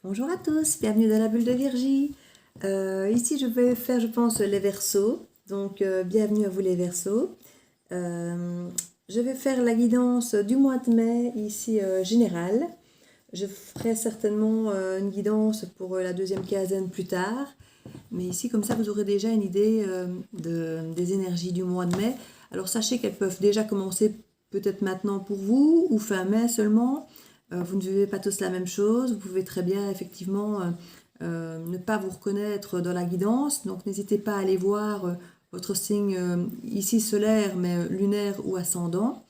Bonjour à tous, bienvenue dans la bulle de Virgie. Ici je vais faire je pense les Verseaux, donc bienvenue à vous les Verseaux. Je vais faire la guidance du mois de mai ici générale. Je ferai certainement une guidance pour la deuxième quinzaine plus tard. Mais ici comme ça vous aurez déjà une idée des énergies du mois de mai. Alors sachez qu'elles peuvent déjà commencer peut-être maintenant pour vous ou fin mai seulement. Vous ne vivez pas tous la même chose, vous pouvez très bien effectivement ne pas vous reconnaître dans la guidance, donc n'hésitez pas à aller voir votre signe ici solaire mais lunaire ou ascendant,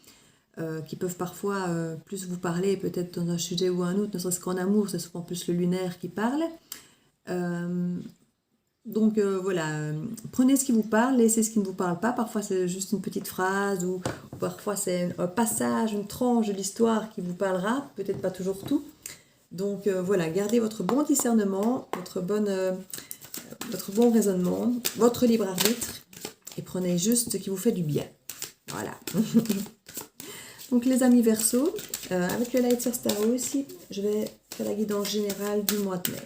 qui peuvent parfois plus vous parler peut-être dans un sujet ou un autre, ne serait-ce qu'en amour, c'est souvent plus le lunaire qui parle. Donc voilà, prenez ce qui vous parle, laissez ce qui ne vous parle pas. Parfois c'est juste une petite phrase ou parfois c'est un passage, une tranche de l'histoire qui vous parlera, peut-être pas toujours tout. Donc voilà, gardez votre bon discernement, votre bon raisonnement, votre libre arbitre et prenez juste ce qui vous fait du bien. Voilà. Donc les amis Verseaux, avec le Light Source Tarot aussi, je vais faire la guidance générale du mois de mai.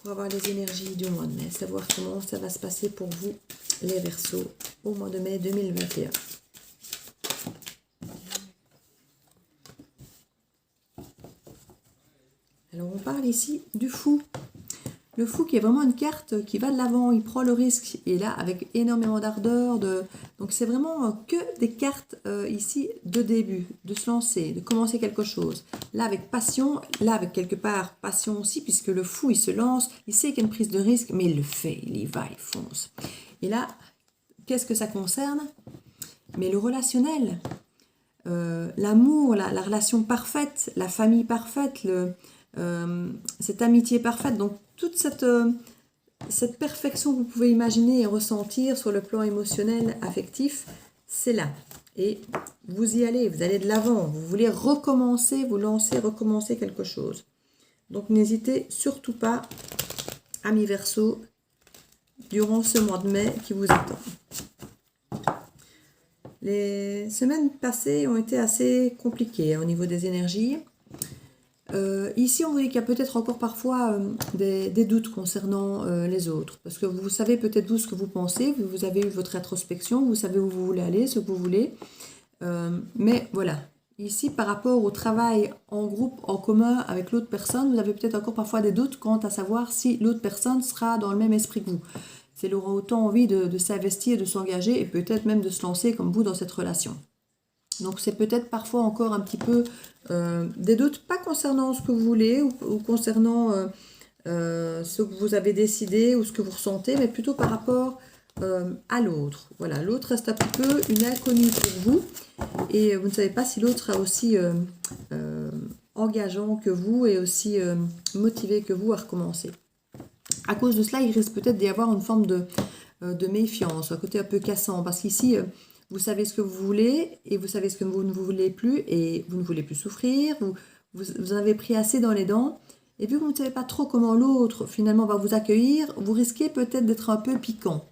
Pour avoir les énergies du mois de mai, savoir comment ça va se passer pour vous, les Verseaux, au mois de mai 2021. Alors on parle ici du fou. Le fou qui est vraiment une carte qui va de l'avant, il prend le risque, et là avec énormément d'ardeur. Donc c'est vraiment que des cartes ici de début, de se lancer, de commencer quelque chose. Là avec passion, là avec quelque part passion aussi, puisque le fou il se lance, il sait qu'il y a une prise de risque, mais il le fait, il y va, il fonce. Et là, qu'est-ce que ça concerne? Mais le relationnel, l'amour, la relation parfaite, la famille parfaite, cette amitié parfaite, donc toute cette perfection que vous pouvez imaginer et ressentir sur le plan émotionnel, affectif, c'est là. Et vous y allez, vous allez de l'avant, vous voulez recommencer, vous lancer, recommencer quelque chose. Donc n'hésitez surtout pas, amis Verseaux, durant ce mois de mai qui vous attend. Les semaines passées ont été assez compliquées au niveau des énergies. Ici, on voit qu'il y a peut-être encore parfois des doutes concernant les autres. Parce que vous savez peut-être vous ce que vous pensez, vous avez eu votre rétrospection, vous savez où vous voulez aller, ce que vous voulez. Mais voilà, ici, par rapport au travail en groupe, en commun avec l'autre personne, vous avez peut-être encore parfois des doutes quant à savoir si l'autre personne sera dans le même esprit que vous. Si elle aura autant envie de s'investir, de s'engager et peut-être même de se lancer comme vous dans cette relation. Donc c'est peut-être parfois encore un petit peu des doutes, pas concernant ce que vous voulez ou concernant ce que vous avez décidé ou ce que vous ressentez, mais plutôt par rapport à l'autre. Voilà, l'autre reste un petit peu une inconnue pour vous et vous ne savez pas si l'autre sera aussi engageant que vous et aussi motivé que vous à recommencer. À cause de cela, il risque peut-être d'y avoir une forme de méfiance, un côté un peu cassant, parce qu'ici... vous savez ce que vous voulez et vous savez ce que vous ne voulez plus et vous ne voulez plus souffrir, vous en avez pris assez dans les dents et vu que vous ne savez pas trop comment l'autre finalement va vous accueillir, vous risquez peut-être d'être un peu piquant.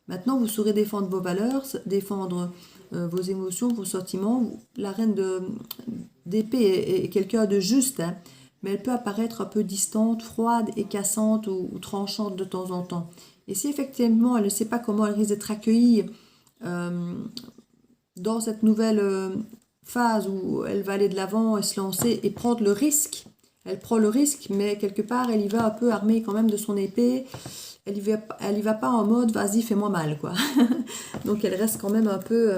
Maintenant, vous saurez défendre vos valeurs, défendre vos émotions, vos sentiments. La reine d'épée est quelqu'un de juste, hein, mais elle peut apparaître un peu distante, froide et cassante ou tranchante de temps en temps. Et si effectivement elle ne sait pas comment elle risque d'être accueillie dans cette nouvelle phase où elle va aller de l'avant et se lancer et prendre le risque. Elle prend le risque, mais quelque part, elle y va un peu armée quand même de son épée. Elle y va pas en mode « vas-y, fais-moi mal », quoi. Donc, elle reste quand même un peu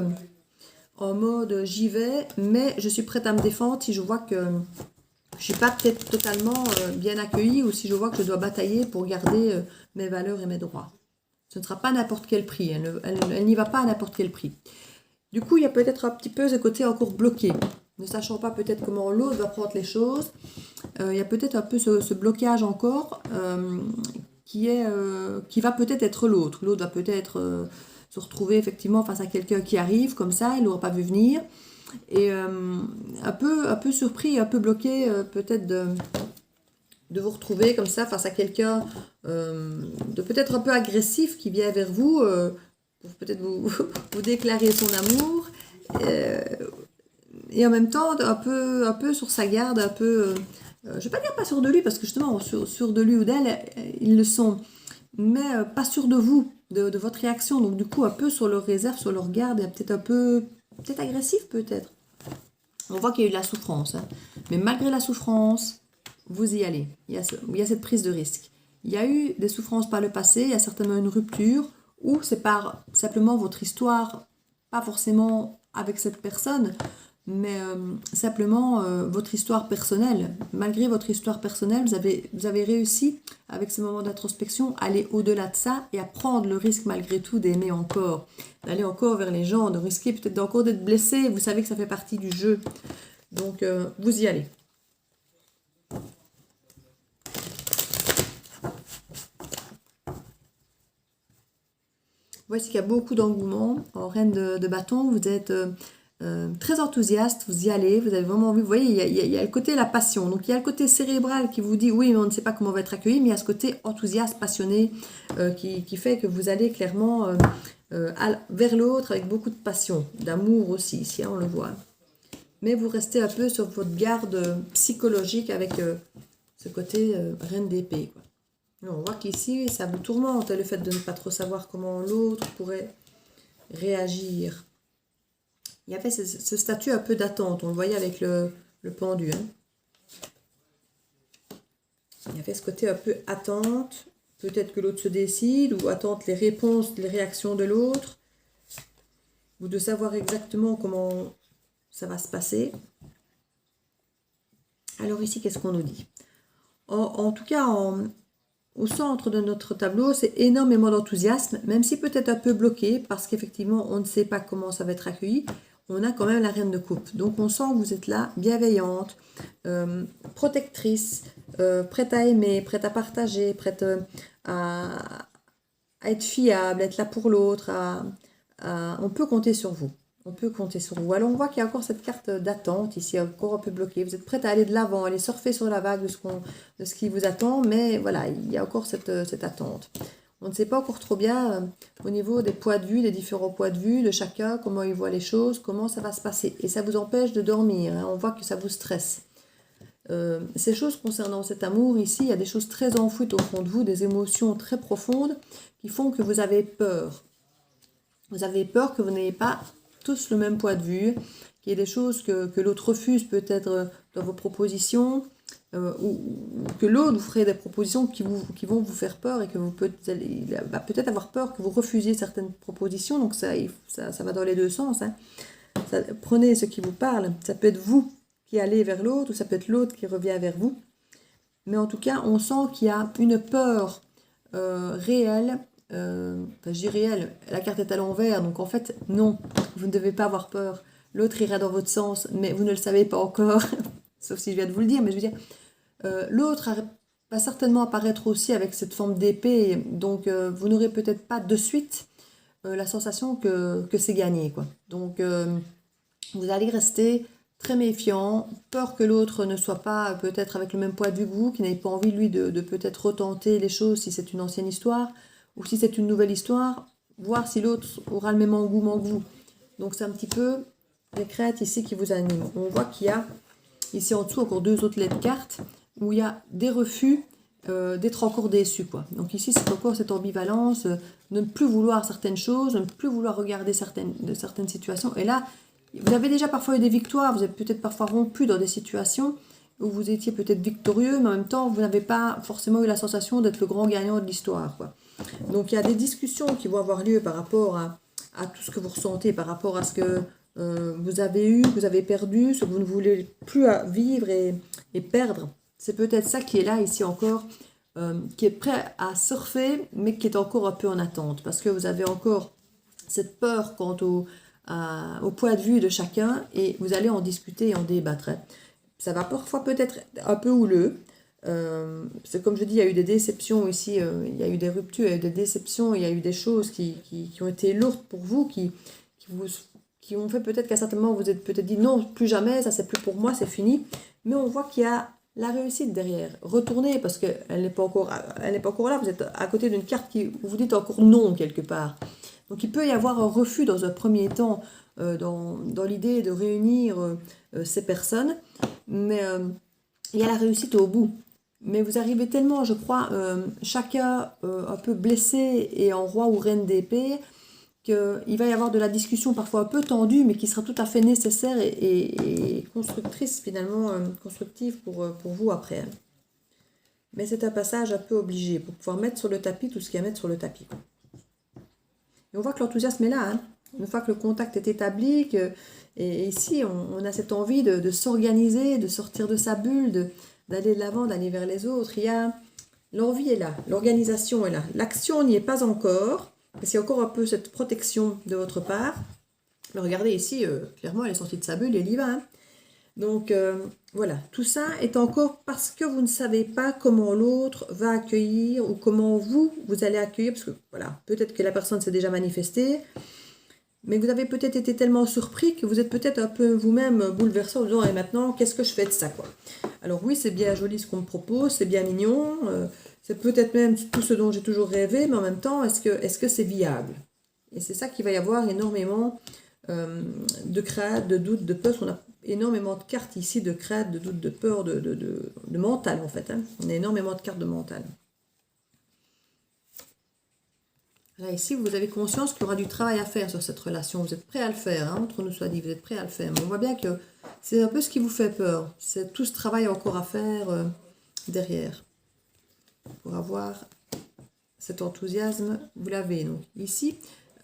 en mode « j'y vais, mais je suis prête à me défendre si je vois que je suis pas peut-être totalement bien accueillie ou si je vois que je dois batailler pour garder mes valeurs et mes droits ». Ce ne sera pas n'importe quel prix, elle n'y va pas à n'importe quel prix. Du coup, il y a peut-être un petit peu ce côté encore bloqué, ne sachant pas peut-être comment l'autre va prendre les choses. Il y a peut-être un peu ce blocage encore qui va peut-être être l'autre. L'autre va peut-être se retrouver effectivement face à quelqu'un qui arrive comme ça, il n'aura pas vu venir. Et un peu surpris, un peu bloqué peut-être de vous retrouver comme ça face à quelqu'un de peut-être un peu agressif qui vient vers vous pour peut-être vous déclarer son amour et en même temps un peu sur sa garde, un peu je ne vais pas dire pas sûr de lui, parce que justement, sûr de lui ou d'elle, ils le sont, mais pas sûr de vous, de votre réaction. Donc du coup, un peu sur leur réserve, sur leur garde, et peut-être un peu, peut-être agressif peut-être. On voit qu'il y a eu de la souffrance, hein. Mais malgré la souffrance, vous y allez. Il y a cette prise de risque. Il y a eu des souffrances par le passé, il y a certainement une rupture, ou c'est par simplement votre histoire, pas forcément avec cette personne, mais simplement votre histoire personnelle. Malgré votre histoire personnelle, vous avez réussi, avec ce moment d'introspection, à aller au-delà de ça et à prendre le risque malgré tout d'aimer encore, d'aller encore vers les gens, de risquer peut-être encore d'être blessé. Vous savez que ça fait partie du jeu. Donc, vous y allez. Voici qu'il y a beaucoup d'engouement. En reine de bâton, vous êtes très enthousiaste, vous y allez, vous avez vraiment envie. Vous voyez, il y a le côté la passion. Donc, il y a le côté cérébral qui vous dit oui, mais on ne sait pas comment on va être accueilli, mais il y a ce côté enthousiaste, passionné, qui fait que vous allez clairement vers l'autre avec beaucoup de passion, d'amour aussi, ici, hein, on le voit. Mais vous restez un peu sur votre garde psychologique avec ce côté reine d'épée, quoi. On voit qu'ici, ça vous tourmente, le fait de ne pas trop savoir comment l'autre pourrait réagir. Il y avait ce statut un peu d'attente, on le voyait avec le pendu. Hein. Il y avait ce côté un peu attente, peut-être que l'autre se décide, ou attente les réponses, les réactions de l'autre, ou de savoir exactement comment ça va se passer. Alors ici, qu'est-ce qu'on nous dit? En tout cas, au centre de notre tableau, c'est énormément d'enthousiasme, même si peut-être un peu bloqué, parce qu'effectivement, on ne sait pas comment ça va être accueilli. On a quand même la reine de coupe. Donc, on sent que vous êtes là, bienveillante, protectrice, prête à aimer, prête à partager, prête à être fiable, être là pour l'autre. On peut compter sur vous. On peut compter sur vous. Alors, on voit qu'il y a encore cette carte d'attente ici, encore un peu bloquée. Vous êtes prête à aller de l'avant, aller surfer sur la vague de ce qui vous attend, mais voilà, il y a encore cette attente. On ne sait pas encore trop bien au niveau des points de vue, des différents points de vue de chacun, comment il voit les choses, comment ça va se passer. Et ça vous empêche de dormir, hein. On voit que ça vous stresse. Ces choses concernant cet amour, ici, il y a des choses très enfouies au fond de vous, des émotions très profondes qui font que vous avez peur. Vous avez peur que vous n'ayez pas tous le même point de vue, qu'il y ait des choses que l'autre refuse peut-être dans vos propositions, ou que l'autre vous ferait des propositions qui vont vous faire peur et que il va peut-être avoir peur que vous refusiez certaines propositions. Donc ça va dans les deux sens, hein. Prenez ce qui vous parle. Ça peut être vous qui allez vers l'autre ou ça peut être l'autre qui revient vers vous. Mais en tout cas, on sent qu'il y a une peur réelle. Je dis réelle, la carte est à l'envers, donc en fait, non, vous ne devez pas avoir peur. L'autre ira dans votre sens, mais vous ne le savez pas encore, sauf si je viens de vous le dire, mais je veux dire, l'autre va certainement apparaître aussi avec cette forme d'épée, donc vous n'aurez peut-être pas de suite la sensation que c'est gagné, quoi. Donc, vous allez rester très méfiant, peur que l'autre ne soit pas peut-être avec le même poids de vue que vous, qui n'ait pas envie, lui, de peut-être retenter les choses si c'est une ancienne histoire, ou si c'est une nouvelle histoire, voir si l'autre aura le même engouement que vous. Donc c'est un petit peu les craintes ici qui vous animent. On voit qu'il y a ici en dessous encore deux autres lettres cartes où il y a des refus d'être encore déçu, quoi. Donc ici c'est encore cette ambivalence, de ne plus vouloir certaines choses, de ne plus vouloir regarder certaines situations. Et là, vous avez déjà parfois eu des victoires, vous avez peut-être parfois rompu dans des situations où vous étiez peut-être victorieux, mais en même temps vous n'avez pas forcément eu la sensation d'être le grand gagnant de l'histoire, quoi. Donc il y a des discussions qui vont avoir lieu par rapport à tout ce que vous ressentez, par rapport à ce que vous avez eu, que vous avez perdu, ce que vous ne voulez plus vivre et perdre. C'est peut-être ça qui est là ici encore, qui est prêt à surfer, mais qui est encore un peu en attente, parce que vous avez encore cette peur quant au point de vue de chacun, et vous allez en discuter et en débattre. Ça va parfois peut-être un peu houleux. C'est comme je dis, il y a eu des déceptions ici, il y a eu des ruptures, il y a eu des déceptions, il y a eu des choses qui ont été lourdes pour vous, qui ont fait peut-être qu'à certains moments vous êtes peut-être dit non, plus jamais, ça c'est plus pour moi, c'est fini. Mais on voit qu'il y a la réussite derrière. Retournez parce qu'elle n'est pas encore là, vous êtes à côté d'une carte où vous dites encore non quelque part. Donc il peut y avoir un refus dans un premier temps dans l'idée de réunir ces personnes, mais il y a la réussite au bout. Mais vous arrivez tellement, je crois, chacun un peu blessé et en roi ou reine d'épée, qu'il va y avoir de la discussion parfois un peu tendue, mais qui sera tout à fait nécessaire et constructrice finalement, constructive pour vous après. Hein. Mais c'est un passage un peu obligé pour pouvoir mettre sur le tapis tout ce qu'il y a à mettre sur le tapis. Et on voit que l'enthousiasme est là. Hein. Une fois que le contact est établi, et ici on a cette envie de s'organiser, de sortir de sa bulle, d'aller de l'avant, d'aller vers les autres. L'envie est là, l'organisation est là. L'action n'y est pas encore, parce qu'il y a encore un peu cette protection de votre part. Mais regardez ici, clairement elle est sortie de sa bulle et elle y va. Hein. Donc voilà, tout ça est encore parce que vous ne savez pas comment l'autre va accueillir ou comment vous allez accueillir, parce que voilà, peut-être que la personne s'est déjà manifestée, mais vous avez peut-être été tellement surpris que vous êtes peut-être un peu vous-même bouleversé en disant « Et maintenant, qu'est-ce que je fais de ça ?» quoi. Alors oui, c'est bien joli ce qu'on me propose, c'est bien mignon, c'est peut-être même tout ce dont j'ai toujours rêvé, mais en même temps, est-ce que c'est viable? Et c'est ça qu'il va y avoir énormément de crainte, de doute, de peur. On a énormément de cartes ici de crainte, de doute, de peur, de mental en fait. Hein. On a énormément de cartes de mental. Là, ici, vous avez conscience qu'il y aura du travail à faire sur cette relation. Vous êtes prêt à le faire, hein, entre nous soit dit, vous êtes prêt à le faire. Mais on voit bien que c'est un peu ce qui vous fait peur. C'est tout ce travail encore à faire derrière. Pour avoir cet enthousiasme, vous l'avez. Donc ici,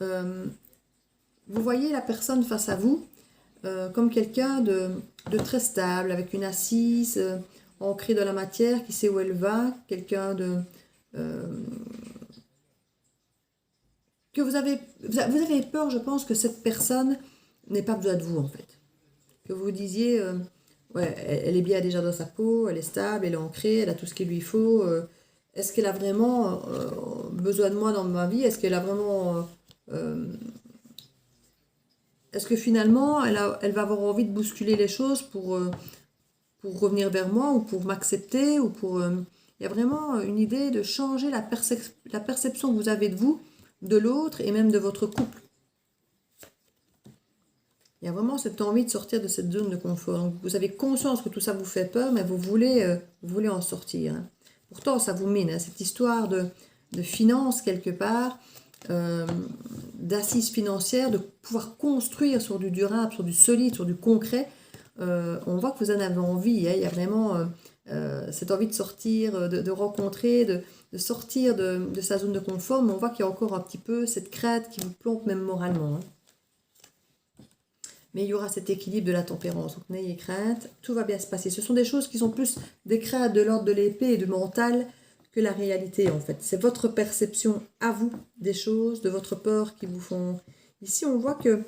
vous voyez la personne face à vous comme quelqu'un de très stable, avec une assise ancrée dans la matière, qui sait où elle va, quelqu'un de... que vous avez peur, je pense, que cette personne n'ait pas besoin de vous, en fait. Que vous disiez, ouais, elle est bien déjà dans sa peau, elle est stable, elle est ancrée, elle a tout ce qu'il lui faut. Est-ce qu'elle a vraiment besoin de moi dans ma vie? Est-ce qu'elle a vraiment... est-ce que finalement, elle va avoir envie de bousculer les choses pour revenir vers moi ou pour m'accepter ou pour... il y a vraiment une idée de changer la perception que vous avez de vous, de l'autre et même de votre couple. Il y a vraiment cette envie de sortir de cette zone de confort. Donc, vous avez conscience que tout ça vous fait peur, mais vous voulez en sortir. Hein. Pourtant, ça vous mine, hein, cette histoire de finance quelque part, d'assises financières, de pouvoir construire sur du durable, sur du solide, sur du concret. On voit que vous en avez envie. Hein. Il y a vraiment cette envie de sortir, de rencontrer, de sortir de sa zone de confort, mais on voit qu'il y a encore un petit peu cette crainte qui vous plombe même moralement. Hein. Mais il y aura cet équilibre de la tempérance. Donc n'ayez crainte, tout va bien se passer. Ce sont des choses qui sont plus des craintes de l'ordre de l'épée et du mental que la réalité en fait. C'est votre perception à vous des choses, de votre peur qui vous font... Ici on voit que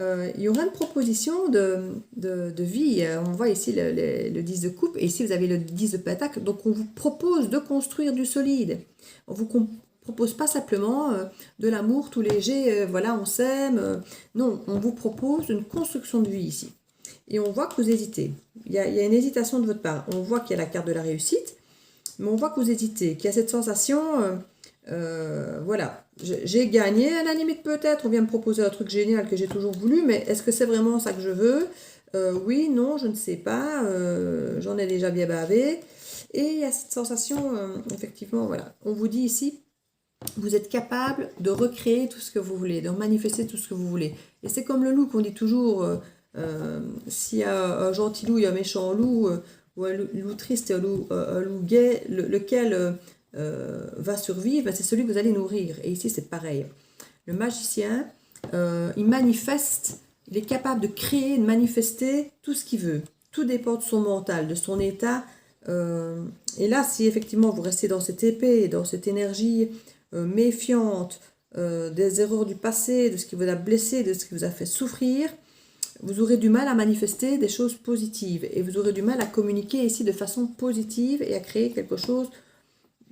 il y aura une proposition de vie. On voit ici le 10 de coupe et ici vous avez le 10 de pentacle. Donc on vous propose de construire du solide. On vous propose pas simplement de l'amour tout léger, voilà on s'aime. Non, on vous propose une construction de vie ici. Et on voit que vous hésitez. Il y a une hésitation de votre part. On voit qu'il y a la carte de la réussite, mais on voit que vous hésitez, qu'il y a cette sensation... voilà, j'ai gagné à la limite peut-être, on vient me proposer un truc génial que j'ai toujours voulu, mais est-ce que c'est vraiment ça que je veux? Oui, non, je ne sais pas, j'en ai déjà bien bavé, et il y a cette sensation, effectivement, voilà, on vous dit ici, vous êtes capable de recréer tout ce que vous voulez, de manifester tout ce que vous voulez, et c'est comme le loup qu'on dit toujours, s'il y a un gentil loup et un méchant loup, ou un loup triste et un loup gai, lequel... va survivre, c'est celui que vous allez nourrir. Et ici, c'est pareil. Le magicien, il manifeste, il est capable de créer, de manifester tout ce qu'il veut. Tout dépend de son mental, de son état. Et là, si effectivement vous restez dans cette épée, dans cette énergie méfiante, des erreurs du passé, de ce qui vous a blessé, de ce qui vous a fait souffrir, vous aurez du mal à manifester des choses positives. Et vous aurez du mal à communiquer ici de façon positive et à créer quelque chose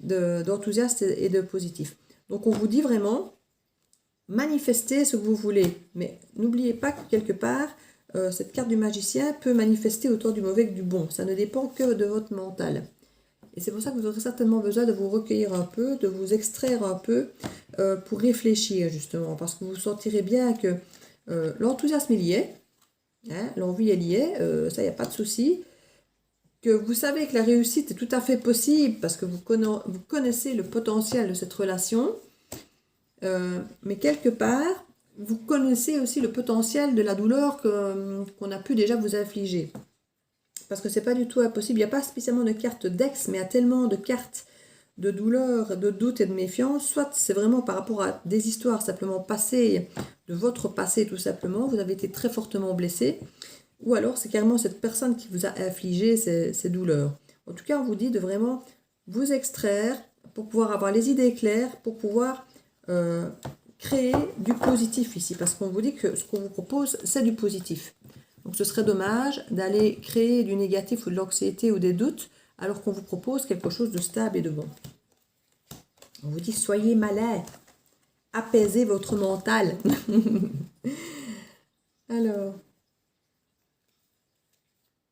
d'enthousiaste et de positif. Donc on vous dit vraiment, manifestez ce que vous voulez. Mais n'oubliez pas que quelque part, cette carte du magicien peut manifester autant du mauvais que du bon. Ça ne dépend que de votre mental. Et c'est pour ça que vous aurez certainement besoin de vous recueillir un peu, de vous extraire un peu pour réfléchir justement. Parce que vous sentirez bien que l'enthousiasme il y est, hein, l'envie elle y est, ça il n'y a pas de souci. que vous savez que la réussite est tout à fait possible parce que vous connaissez le potentiel de cette relation, mais quelque part, vous connaissez aussi le potentiel de la douleur qu'on a pu déjà vous infliger. Parce que c'est pas du tout impossible. Il n'y a pas spécialement de carte d'ex, mais il y a tellement de cartes de douleur, de doute et de méfiance. Soit c'est vraiment par rapport à des histoires simplement passées, de votre passé tout simplement, vous avez été très fortement blessé. Ou alors c'est carrément cette personne qui vous a infligé ces douleurs. En tout cas, on vous dit de vraiment vous extraire pour pouvoir avoir les idées claires, pour pouvoir créer du positif ici. Parce qu'on vous dit que ce qu'on vous propose, c'est du positif. Donc ce serait dommage d'aller créer du négatif ou de l'anxiété ou des doutes alors qu'on vous propose quelque chose de stable et de bon. On vous dit soyez malin, apaisez votre mental. Alors,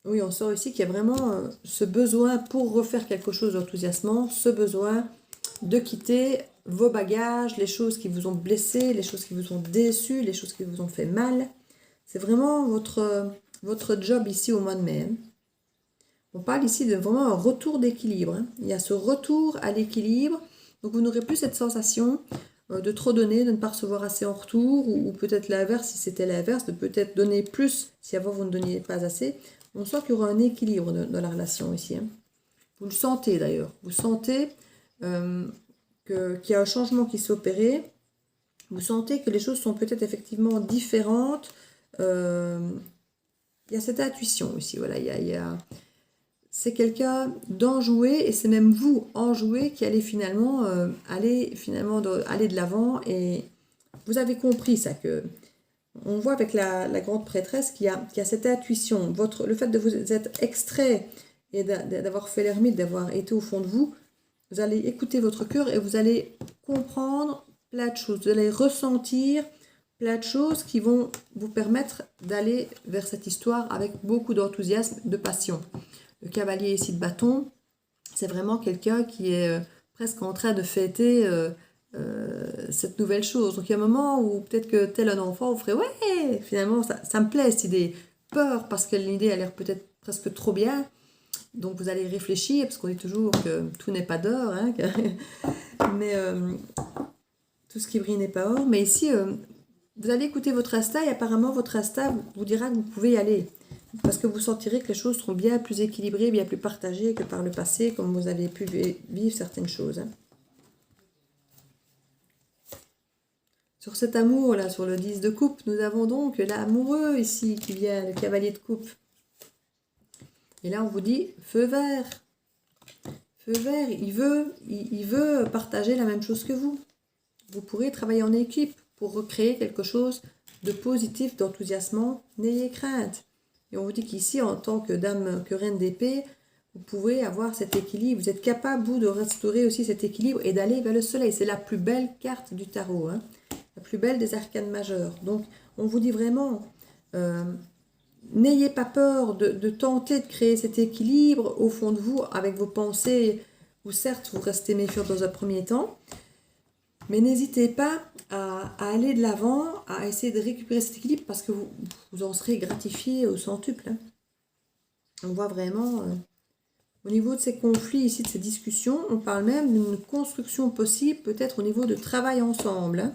oui, on sort ici qu'il y a vraiment ce besoin pour refaire quelque chose d'enthousiasmant, ce besoin de quitter vos bagages, les choses qui vous ont blessé, les choses qui vous ont déçu, les choses qui vous ont fait mal. C'est vraiment votre job ici au mois de mai. On parle ici de vraiment un retour d'équilibre. Il y a ce retour à l'équilibre. Donc vous n'aurez plus cette sensation de trop donner, de ne pas recevoir assez en retour, ou peut-être l'inverse si c'était l'inverse, de peut-être donner plus si avant vous ne donniez pas assez. On sent qu'il y aura un équilibre dans la relation ici. Vous le sentez d'ailleurs. Vous sentez qu'il y a un changement qui s'est opéré. Vous sentez que les choses sont peut-être effectivement différentes. Il y a cette intuition aussi, voilà, c'est quelqu'un d'enjoué et c'est même vous, enjoué, qui allez finalement aller de l'avant et vous avez compris ça, que on voit avec la grande prêtresse qu'il y a cette intuition, le fait de vous être extrait et d'avoir fait l'ermite, d'avoir été au fond de vous, vous allez écouter votre cœur et vous allez comprendre plein de choses, vous allez ressentir plein de choses qui vont vous permettre d'aller vers cette histoire avec beaucoup d'enthousiasme, de passion. Le cavalier ici de bâton, c'est vraiment quelqu'un qui est presque en train de fêter cette nouvelle chose. Donc il y a un moment où peut-être que tel un enfant, vous ferait ouais, finalement ça me plaît cette idée. Peur parce que l'idée a l'air peut-être presque trop bien. Donc vous allez réfléchir, parce qu'on dit toujours que tout n'est pas d'or, hein, mais tout ce qui brille n'est pas or. Mais ici, vous allez écouter votre instinct et apparemment votre instinct vous dira que vous pouvez y aller. Parce que vous sentirez que les choses seront bien plus équilibrées, bien plus partagées que par le passé, comme vous avez pu vivre certaines choses. Hein. Sur cet amour, là, sur le 10 de coupe, nous avons donc l'amoureux ici qui vient, le cavalier de coupe. Et là, on vous dit feu vert. Feu vert, il veut partager la même chose que vous. Vous pourrez travailler en équipe pour recréer quelque chose de positif, d'enthousiasmant. N'ayez crainte. Et on vous dit qu'ici, en tant que dame, que reine d'épée, vous pouvez avoir cet équilibre. Vous êtes capable, vous, de restaurer aussi cet équilibre et d'aller vers le soleil. C'est la plus belle carte du tarot, hein, la plus belle des arcanes majeures. Donc, on vous dit vraiment, n'ayez pas peur de tenter de créer cet équilibre au fond de vous avec vos pensées, où certes, vous restez méfiant dans un premier temps, mais n'hésitez pas à aller de l'avant, à essayer de récupérer cet équilibre parce que vous en serez gratifié au centuple. Hein. On voit vraiment, au niveau de ces conflits ici, de ces discussions, on parle même d'une construction possible, peut-être au niveau de travail ensemble. Hein.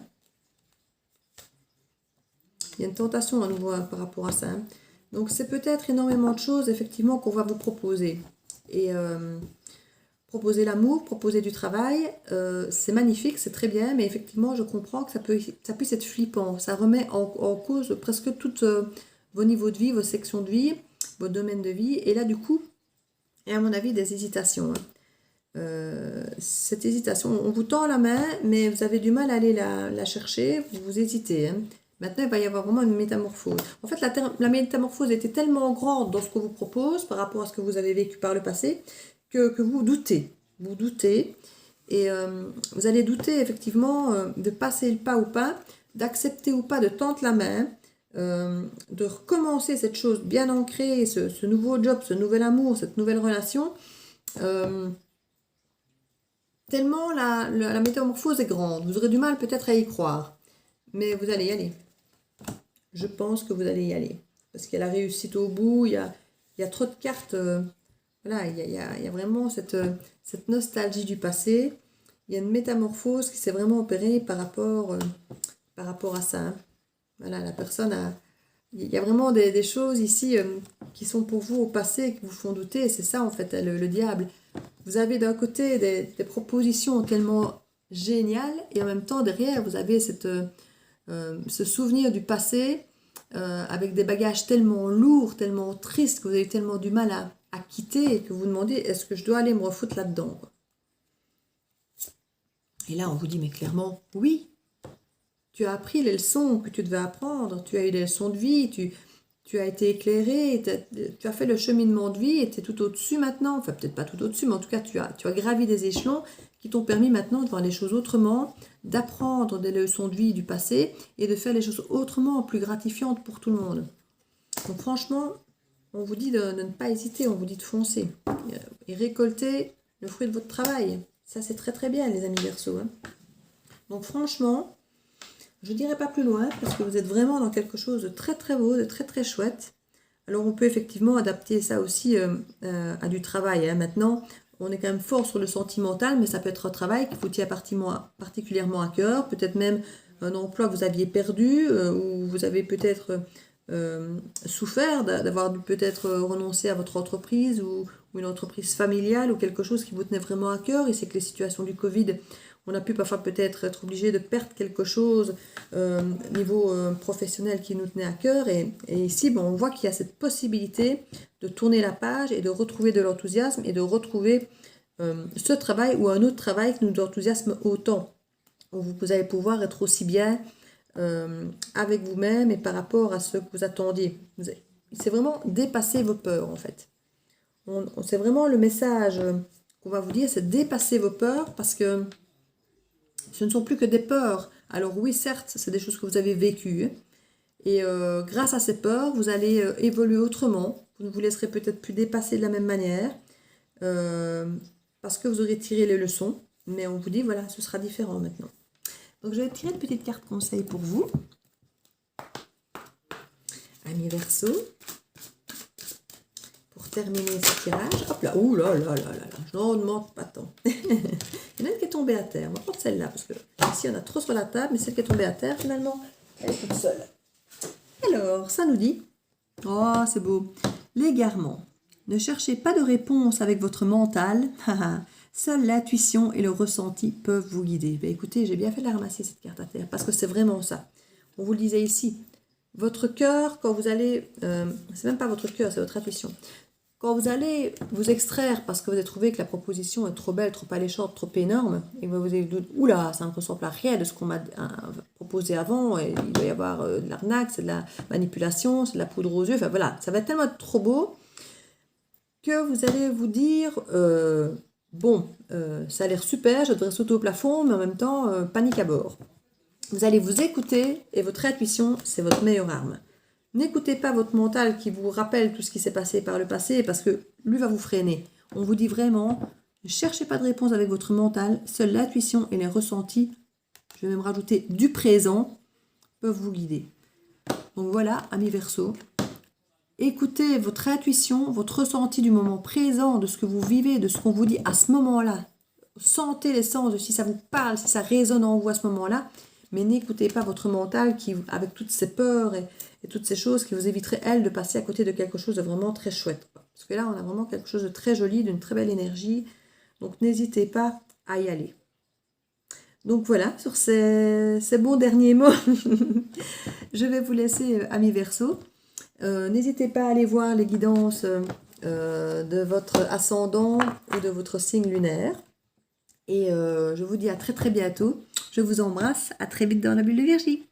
Il y a une tentation à nouveau par rapport à ça. Hein. Donc c'est peut-être énormément de choses, effectivement, qu'on va vous proposer. Et proposer l'amour, proposer du travail, c'est magnifique, c'est très bien, mais effectivement, je comprends que ça puisse être flippant. Ça remet en cause presque tous vos niveaux de vie, vos sections de vie, vos domaines de vie. Et là, du coup, il y a à mon avis des hésitations. Hein. Cette hésitation, on vous tend la main, mais vous avez du mal à aller la chercher, vous hésitez. Hein. Maintenant, il va y avoir vraiment une métamorphose. En fait, la métamorphose était tellement grande dans ce qu'on vous propose par rapport à ce que vous avez vécu par le passé que vous doutez. Vous doutez. Et vous allez douter effectivement de passer le pas ou pas, d'accepter ou pas de tendre la main, de recommencer cette chose bien ancrée, ce nouveau job, ce nouvel amour, cette nouvelle relation. Tellement la métamorphose est grande. Vous aurez du mal peut-être à y croire. Mais vous allez y aller. Je pense que vous allez y aller. Parce qu'il y a la réussite au bout, il y a trop de cartes Voilà, il y a vraiment cette nostalgie du passé. Il y a une métamorphose qui s'est vraiment opérée par rapport à ça. Hein. Voilà, la personne a... Il y a vraiment des choses ici qui sont pour vous au passé, qui vous font douter. C'est ça, en fait, le diable. Vous avez d'un côté des propositions tellement géniales et en même temps, derrière, vous avez ce souvenir du passé avec des bagages tellement lourds, tellement tristes, que vous avez tellement du mal à quitter et que vous vous demandez, est-ce que je dois aller me refoutre là-dedans, quoi. Et là, on vous dit, mais clairement, oui. Tu as appris les leçons que tu devais apprendre, tu as eu des leçons de vie, tu as été éclairé, tu as fait le cheminement de vie et tu es tout au-dessus maintenant. Enfin, peut-être pas tout au-dessus, mais en tout cas, tu as gravi des échelons qui t'ont permis maintenant de voir les choses autrement, d'apprendre des leçons de vie du passé et de faire les choses autrement, plus gratifiantes pour tout le monde. Donc franchement, on vous dit de ne pas hésiter, on vous dit de foncer et récolter le fruit de votre travail. Ça, c'est très très bien, les amis Verseaux. Hein. Donc franchement... Je ne dirai pas plus loin parce que vous êtes vraiment dans quelque chose de très très beau, de très très chouette. Alors on peut effectivement adapter ça aussi à du travail. Hein. Maintenant, on est quand même fort sur le sentimental, mais ça peut être un travail qui vous tient particulièrement à cœur. Peut-être même un emploi que vous aviez perdu ou vous avez peut-être souffert d'avoir dû peut-être renoncer à votre entreprise ou une entreprise familiale ou quelque chose qui vous tenait vraiment à cœur. Et c'est que les situations du Covid... On a pu parfois peut-être être obligé de perdre quelque chose niveau professionnel qui nous tenait à cœur. Et ici, bon, on voit qu'il y a cette possibilité de tourner la page et de retrouver de l'enthousiasme et de retrouver ce travail ou un autre travail qui nous enthousiasme autant. Où vous allez pouvoir être aussi bien avec vous-même et par rapport à ce que vous attendiez. C'est vraiment dépasser vos peurs, en fait. C'est vraiment le message qu'on va vous dire, c'est dépasser vos peurs parce que ce ne sont plus que des peurs. Alors oui, certes, c'est des choses que vous avez vécues. Et grâce à ces peurs, vous allez évoluer autrement. Vous ne vous laisserez peut-être plus dépasser de la même manière. Parce que vous aurez tiré les leçons. Mais on vous dit, voilà, ce sera différent maintenant. Donc je vais tirer une petite carte conseil pour vous. Amis Verseaux. Pour terminer ce tirage. Hop là, ouh là là là là là. Je n'en demande pas tant. Il y en a une qui est tombée à terre. On va prendre celle-là parce que ici on a trop sur la table, mais celle qui est tombée à terre, finalement, elle est toute seule. Alors, ça nous dit, oh c'est beau, l'égarement. Ne cherchez pas de réponse avec votre mental. Seule l'intuition et le ressenti peuvent vous guider. Ben, écoutez, j'ai bien fait de la ramasser cette carte à terre parce que c'est vraiment ça. On vous le disait ici. Votre cœur, quand vous allez, c'est même pas votre cœur, c'est votre intuition. Quand vous allez vous extraire parce que vous avez trouvé que la proposition est trop belle, trop alléchante, trop énorme, et vous avez dit, oula, ça ne ressemble à rien de ce qu'on m'a proposé avant, et il doit y avoir de l'arnaque, c'est de la manipulation, c'est de la poudre aux yeux, enfin voilà, ça va tellement être trop beau que vous allez vous dire, ça a l'air super, je devrais sauter au plafond, mais en même temps, panique à bord. Vous allez vous écouter, et votre intuition, c'est votre meilleure arme. N'écoutez pas votre mental qui vous rappelle tout ce qui s'est passé par le passé parce que lui va vous freiner. On vous dit vraiment, ne cherchez pas de réponse avec votre mental, seule l'intuition et les ressentis, je vais même rajouter du présent, peuvent vous guider. Donc voilà, amis Verseaux, écoutez votre intuition, votre ressenti du moment présent, de ce que vous vivez, de ce qu'on vous dit à ce moment-là. Sentez l'essence de si ça vous parle, si ça résonne en vous à ce moment-là. Mais n'écoutez pas votre mental qui, avec toutes ces peurs et toutes ces choses qui vous éviteraient, elle, de passer à côté de quelque chose de vraiment très chouette. Parce que là, on a vraiment quelque chose de très joli, d'une très belle énergie. Donc, n'hésitez pas à y aller. Donc, voilà, sur ces bons derniers mots, je vais vous laisser, amis Verseaux. N'hésitez pas à aller voir les guidances de votre ascendant ou de votre signe lunaire. Et je vous dis à très très bientôt. Je vous embrasse. À très vite dans la bulle de Virgie.